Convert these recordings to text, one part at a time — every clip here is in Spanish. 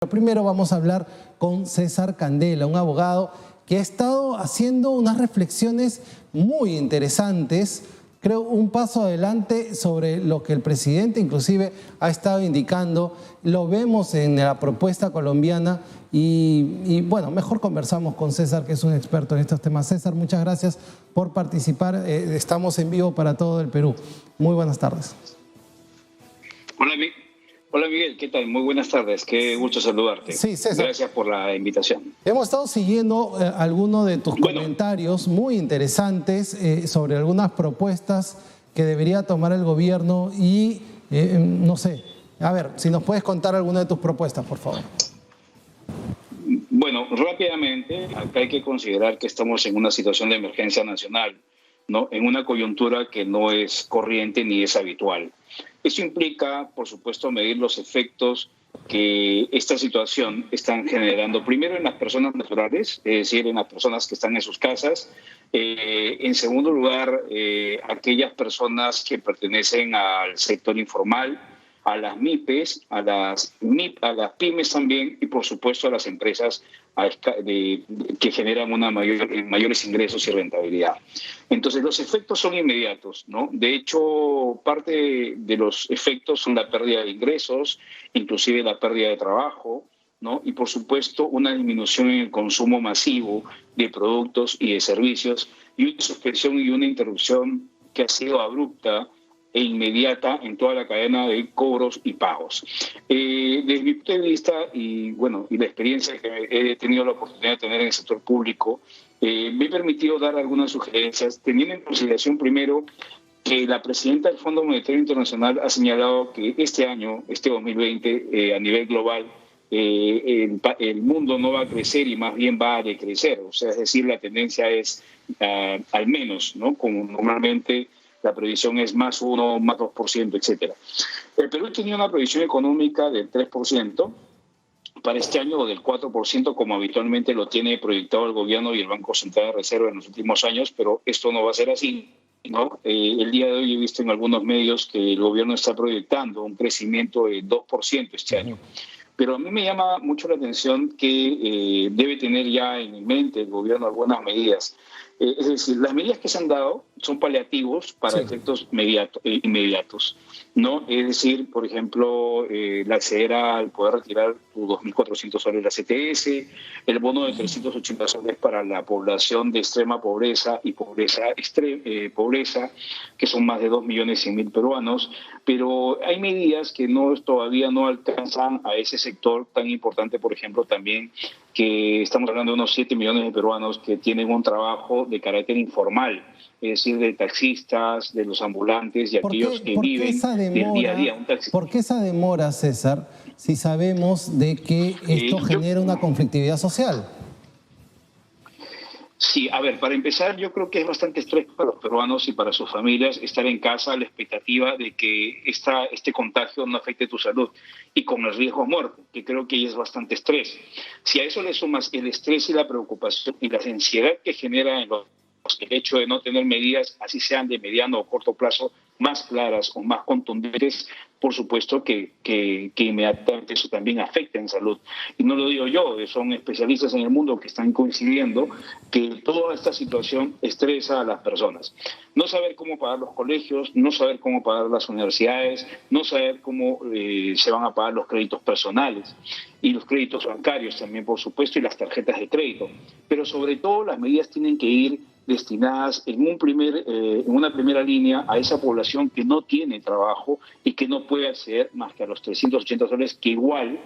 Primero vamos a hablar con César Candela, un abogado que ha estado haciendo unas reflexiones muy interesantes, creo un paso adelante sobre lo que el presidente inclusive ha estado indicando. Lo vemos en la propuesta colombiana y bueno, mejor conversamos con César, que es un experto en estos temas. César, muchas gracias por participar. Estamos en vivo para todo el Perú. Muy buenas tardes. Hola Miguel, ¿qué tal? Muy buenas tardes, qué gusto saludarte. Sí, César. Gracias por la invitación. Hemos estado siguiendo algunos de tus comentarios muy interesantes sobre algunas propuestas que debería tomar el gobierno y no sé, a ver, si nos puedes contar alguna de tus propuestas, por favor. Bueno, rápidamente, acá hay que considerar que estamos en una situación de emergencia nacional, ¿no? En una coyuntura que no es corriente ni es habitual. Eso implica, por supuesto, medir los efectos que esta situación están generando, primero en las personas naturales, es decir, en las personas que están en sus casas. En segundo lugar, aquellas personas que pertenecen al sector informal, a las MIPES, a las pymes también, y por supuesto a las empresas que generan mayores ingresos y rentabilidad. Entonces los efectos son inmediatos, ¿no? De hecho, parte de los efectos son la pérdida de ingresos, inclusive la pérdida de trabajo, ¿no? Y por supuesto una disminución en el consumo masivo de productos y de servicios, y una suspensión y una interrupción que ha sido abrupta e inmediata en toda la cadena de cobros y pagos. Desde mi punto de vista y la experiencia que he tenido la oportunidad de tener en el sector público, me he permitido dar algunas sugerencias, teniendo en consideración primero que la presidenta del Fondo Monetario Internacional ha señalado que este año, este 2020, a nivel global, el mundo no va a crecer y más bien va a decrecer. O sea, es decir, la tendencia es al menos, ¿no? Como normalmente la previsión es más 1, más 2%, etc. El Perú tenía una previsión económica del 3% para este año o del 4%, como habitualmente lo tiene proyectado el gobierno y el Banco Central de Reserva en los últimos años, pero esto no va a ser así, ¿no? El día de hoy he visto en algunos medios que el gobierno está proyectando un crecimiento de 2% este año. Pero a mí me llama mucho la atención que debe tener ya en mente el gobierno algunas medidas. Es decir, las medidas que se han dado son paliativos para efectos inmediatos, ¿no? Es decir, por ejemplo, la acceder al poder retirar tus 2.400 soles de la CTS, el bono de 380 soles para la población de extrema pobreza y pobreza, que son más de 2.100.000 peruanos, pero hay medidas que todavía no alcanzan a ese sector tan importante, por ejemplo, también que estamos hablando de unos 7 millones de peruanos que tienen un trabajo de carácter informal, es decir, de taxistas, de los ambulantes y aquellos que viven del día a día. ¿Por qué esa demora, César, si sabemos de que esto genera una conflictividad social? Sí, a ver, para empezar, yo creo que es bastante estrés para los peruanos y para sus familias estar en casa a la expectativa de que este contagio no afecte tu salud y con el riesgo de muerte, que creo que es bastante estrés. Si a eso le sumas el estrés y la preocupación y la ansiedad que genera en el hecho de no tener medidas, así sean de mediano o corto plazo, más claras o más contundentes, por supuesto que inmediatamente eso también afecta en salud. Y no lo digo yo, son especialistas en el mundo que están coincidiendo que toda esta situación estresa a las personas. No saber cómo pagar los colegios, no saber cómo pagar las universidades, no saber cómo se van a pagar los créditos personales y los créditos bancarios también, por supuesto, y las tarjetas de crédito. Pero sobre todo las medidas tienen que ir destinadas en una primera línea a esa población que no tiene trabajo y que no puede acceder más que a los 380 soles, que igual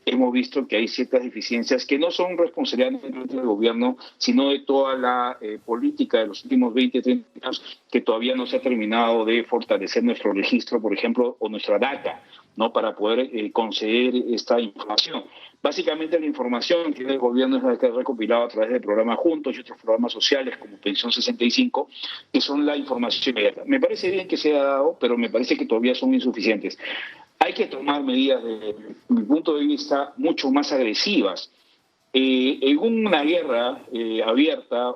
hemos visto que hay ciertas deficiencias que no son responsabilidad del gobierno, sino de toda la política de los últimos 20, 30 años, que todavía no se ha terminado de fortalecer nuestro registro, por ejemplo, o nuestra data, ¿no? Para poder conceder esta información. Básicamente la información que el gobierno es la que ha recopilado a través del programa Juntos y otros programas sociales como Pensión 65, que son la información inmediata. Me parece bien que se haya dado, pero me parece que todavía son insuficientes. Hay que tomar medidas, desde mi punto de vista, mucho más agresivas. En una guerra abierta,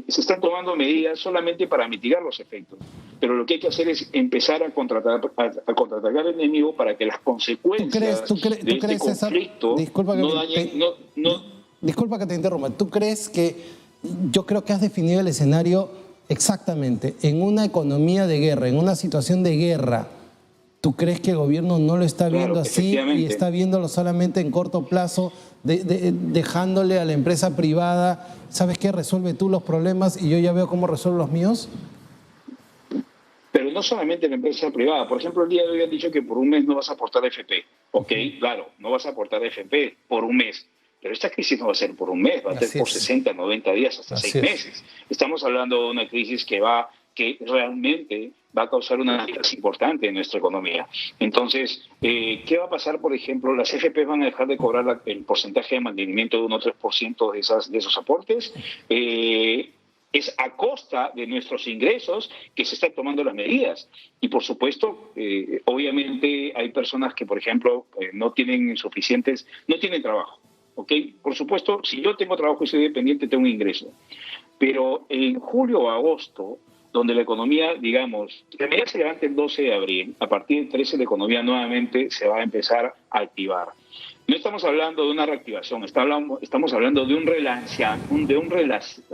se están tomando medidas solamente para mitigar los efectos. pero lo que hay que hacer es empezar a contraatacar al enemigo para que las consecuencias de este conflicto no dañen... Disculpa que te interrumpa. ¿Tú crees que... Yo creo que has definido el escenario exactamente. En una economía de guerra, en una situación de guerra, ¿tú crees que el gobierno no lo está viendo así y está viéndolo solamente en corto plazo, dejándole a la empresa privada, ¿sabes qué? Resuelve tú los problemas y yo ya veo cómo resuelvo los míos? Pero no solamente la empresa privada. Por ejemplo, el día de hoy han dicho que por un mes no vas a aportar FP. Ok, claro, no vas a aportar FP por un mes. Pero esta crisis no va a ser por un mes, va a ser por 60, 90 días, hasta 6 meses. Estamos hablando de una crisis que realmente va a causar una crisis importante en nuestra economía. Entonces, ¿qué va a pasar? Por ejemplo, las FP van a dejar de cobrar el porcentaje de mantenimiento de 1 o 3% de esos aportes. Es a costa de nuestros ingresos que se están tomando las medidas. Y por supuesto, obviamente hay personas que, por ejemplo, no tienen trabajo. ¿Okay? Por supuesto, si yo tengo trabajo y soy dependiente, tengo un ingreso. Pero en julio o agosto, donde la economía, digamos, la medida se levanta el 12 de abril, a partir del 13 la economía nuevamente se va a empezar a activar. No estamos hablando de una reactivación, estamos hablando de un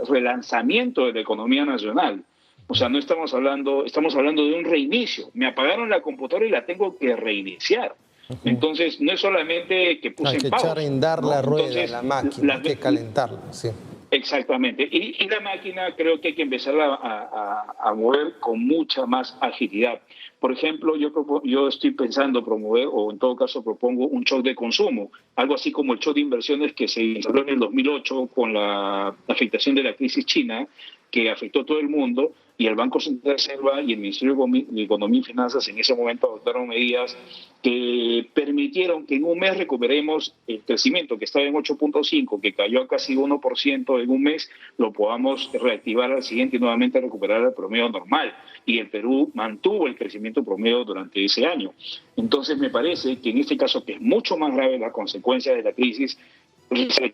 relanzamiento de la economía nacional. O sea, estamos hablando de un reinicio. Me apagaron la computadora y la tengo que reiniciar. Entonces, no es solamente que puse en pausa. Hay que echar a andar la rueda, la máquina, hay que calentarla, sí. Exactamente. Y la máquina creo que hay que empezar a mover con mucha más agilidad. Por ejemplo, yo estoy pensando promover, o en todo caso propongo, un shock de consumo, algo así como el shock de inversiones que se instaló en el 2008 con la afectación de la crisis china, que afectó a todo el mundo, y el Banco Central de Reserva y el Ministerio de Economía y Finanzas en ese momento adoptaron medidas que permitieron que en un mes recuperemos el crecimiento que estaba en 8.5, que cayó a casi 1% en un mes, lo podamos reactivar al siguiente y nuevamente recuperar el promedio normal. Y el Perú mantuvo el crecimiento promedio durante ese año. Entonces me parece que en este caso, que es mucho más grave la consecuencia de la crisis,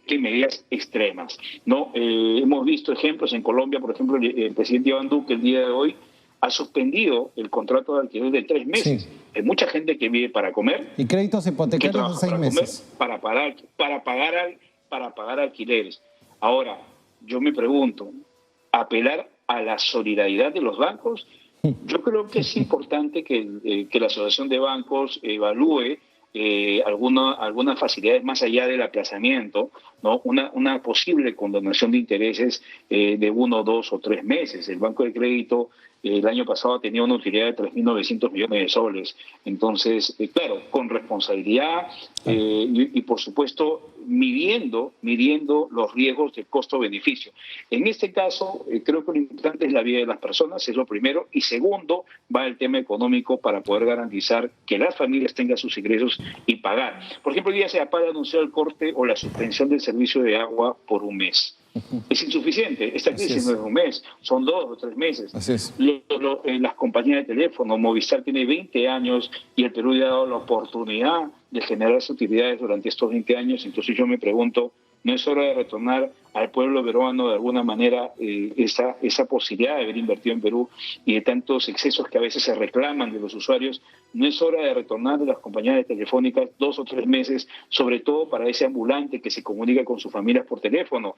que medidas extremas, ¿no? Hemos visto ejemplos en Colombia, por ejemplo, el presidente Iván Duque el día de hoy ha suspendido el contrato de alquiler de 3 meses. Sí. Hay mucha gente que vive para comer. Y créditos hipotecarios de 6 meses. Para pagar alquileres. Ahora, yo me pregunto, ¿apelar a la solidaridad de los bancos? Yo creo que es importante que la Asociación de Bancos evalúe algunas facilidades más allá del aplazamiento, ¿no? Una posible condonación de intereses de 1, 2 o 3 meses. El Banco de Crédito el año pasado tenía una utilidad de 3.900 millones de soles. Entonces, claro, con responsabilidad y por supuesto midiendo los riesgos del costo-beneficio. En este caso, creo que lo importante es la vida de las personas, es lo primero, y segundo, va el tema económico para poder garantizar que las familias tengan sus ingresos y pagar. Por ejemplo, hoy día SEAPAL anunció el corte o la suspensión del servicio de agua por un mes. Es insuficiente. Esta crisis no es un mes, son 2 o 3 meses. Así es. Las compañías de teléfono, Movistar tiene 20 años y el Perú le ha dado la oportunidad de generar sus utilidades durante estos 20 años. Entonces yo me pregunto, ¿no es hora de retornar al pueblo peruano de alguna manera esa posibilidad de haber invertido en Perú y de tantos excesos que a veces se reclaman de los usuarios? ¿No es hora de retornar de las compañías de telefónicas 2 o 3 meses, sobre todo para ese ambulante que se comunica con sus familias por teléfono?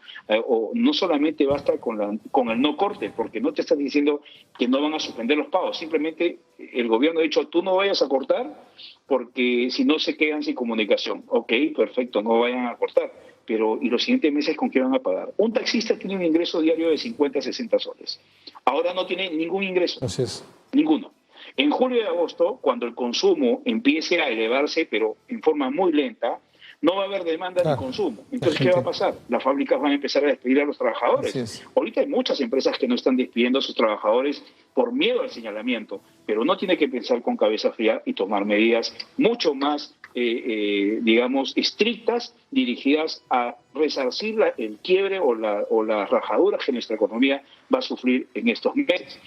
O no solamente basta con el no corte, porque no te están diciendo que no van a suspender los pagos, simplemente el gobierno ha dicho, tú no vayas a cortar porque si no se quedan sin comunicación. Ok, perfecto, no vayan a cortar. Pero ¿y los siguientes meses con qué van a pagar? Un taxista tiene un ingreso diario de 50 a 60 soles. Ahora no tiene ningún ingreso. Así es. Ninguno. En julio y agosto, cuando el consumo empiece a elevarse, pero en forma muy lenta, no va a haber demanda ni consumo. Entonces, ¿qué va a pasar? Las fábricas van a empezar a despedir a los trabajadores. Ahorita hay muchas empresas que no están despidiendo a sus trabajadores por miedo al señalamiento, pero uno tiene que pensar con cabeza fría y tomar medidas mucho más digamos, estrictas, dirigidas a resarcir el quiebre o las rajaduras que nuestra economía va a sufrir en estos meses.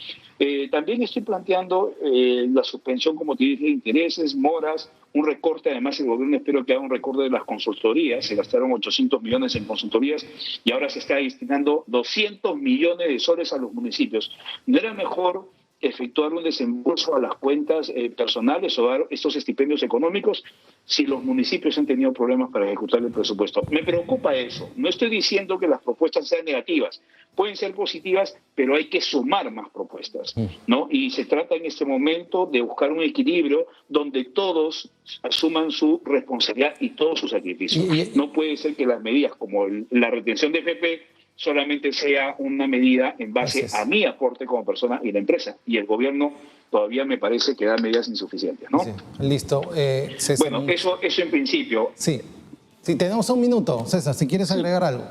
También estoy planteando la suspensión, como te dije, de intereses, moras, un recorte. Además, el gobierno espero que haga un recorte de las consultorías. Se gastaron 800 millones en consultorías y ahora se está destinando 200 millones de soles a los municipios. ¿No era mejor efectuar un desembolso a las cuentas personales o dar estos estipendios económicos si los municipios han tenido problemas para ejecutar el presupuesto. Me preocupa eso. No estoy diciendo que las propuestas sean negativas. Pueden ser positivas, pero hay que sumar más propuestas, ¿no? Y se trata en este momento de buscar un equilibrio donde todos asuman su responsabilidad y todo su sacrificio. No puede ser que las medidas como la retención de FP solamente sea una medida en base a mi aporte como persona y la empresa. Y el gobierno todavía me parece que da medidas insuficientes, ¿no? Sí. Listo. César. Bueno, eso en principio. Sí. Sí, tenemos un minuto, César, si quieres agregar algo.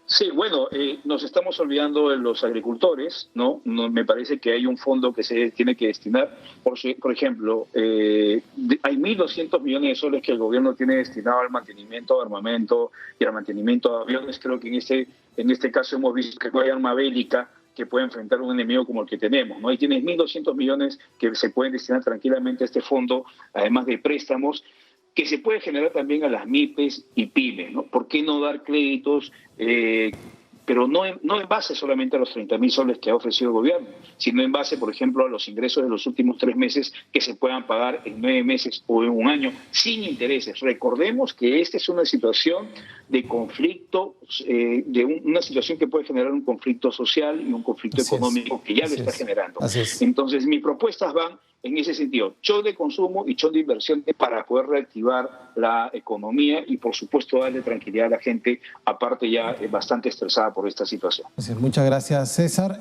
Sí, bueno, nos estamos olvidando de los agricultores, ¿no? Me parece que hay un fondo que se tiene que destinar. Por ejemplo, hay 1.200 millones de soles que el gobierno tiene destinado al mantenimiento de armamento y al mantenimiento de aviones. Creo que en este caso hemos visto que no hay arma bélica que pueda enfrentar un enemigo como el que tenemos, ¿no? Ahí tienes 1.200 millones que se pueden destinar tranquilamente a este fondo, además de préstamos, que se puede generar también a las MIPES y pymes, ¿no? ¿Por qué no dar créditos, pero no en base solamente a los 30.000 soles que ha ofrecido el gobierno, sino en base, por ejemplo, a los ingresos de los últimos 3 meses que se puedan pagar en 9 meses o en un año sin intereses? Recordemos que esta es una situación de conflicto, una situación que puede generar un conflicto social y un conflicto económico que ya lo está generando. Entonces, mis propuestas van en ese sentido, shock de consumo y shock de inversión para poder reactivar la economía y, por supuesto, darle tranquilidad a la gente, aparte ya bastante estresada por esta situación. Muchas gracias, César,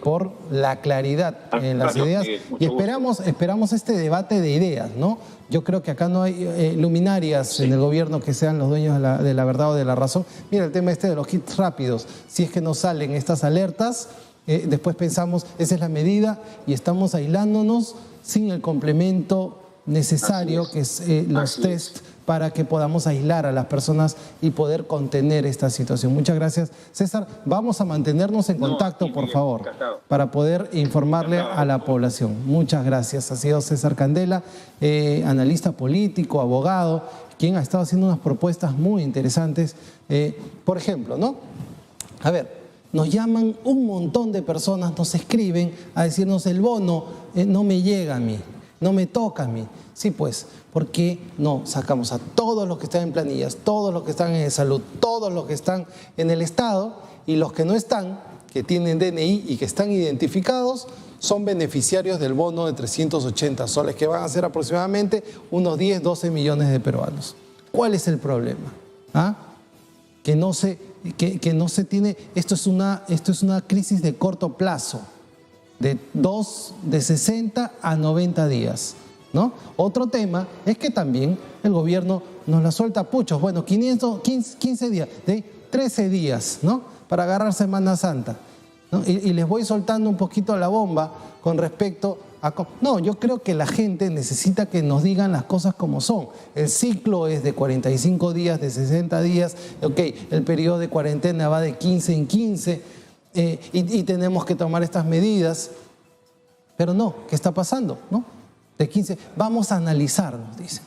por la claridad en las ideas. Y esperamos este debate de ideas, ¿no? Yo creo que acá no hay luminarias en el gobierno que sean los dueños de la verdad o de la razón. Mira, el tema de los kits rápidos, si es que nos salen estas alertas, después pensamos, esa es la medida y estamos aislándonos sin el complemento necesario, que es los test, para que podamos aislar a las personas y poder contener esta situación. Muchas gracias, César. Vamos a mantenernos en contacto, por favor, para poder informarle a la población. Muchas gracias. Ha sido César Candela, analista político, abogado, quien ha estado haciendo unas propuestas muy interesantes. Por ejemplo, ¿no? A ver, nos llaman un montón de personas, nos escriben a decirnos el bono no me llega a mí, no me toca a mí. Sí, pues, ¿por qué no sacamos a todos los que están en planillas, todos los que están en salud, todos los que están en el Estado y los que no están, que tienen DNI y que están identificados, son beneficiarios del bono de 380 soles, que van a ser aproximadamente unos 10, 12 millones de peruanos? ¿Cuál es el problema? ¿Ah? Que no se tiene, esto es una crisis de corto plazo, de 60 a 90 días, ¿no? Otro tema es que también el gobierno nos la suelta a puchos, bueno, 15 días, de 13 días, ¿no? Para agarrar Semana Santa, ¿no? Y les voy soltando un poquito la bomba con respecto a... No, yo creo que la gente necesita que nos digan las cosas como son. El ciclo es de 45 días, de 60 días, ok, el periodo de cuarentena va de 15 en 15 y tenemos que tomar estas medidas. Pero no, ¿qué está pasando? ¿No? De 15, vamos a analizar, nos dicen.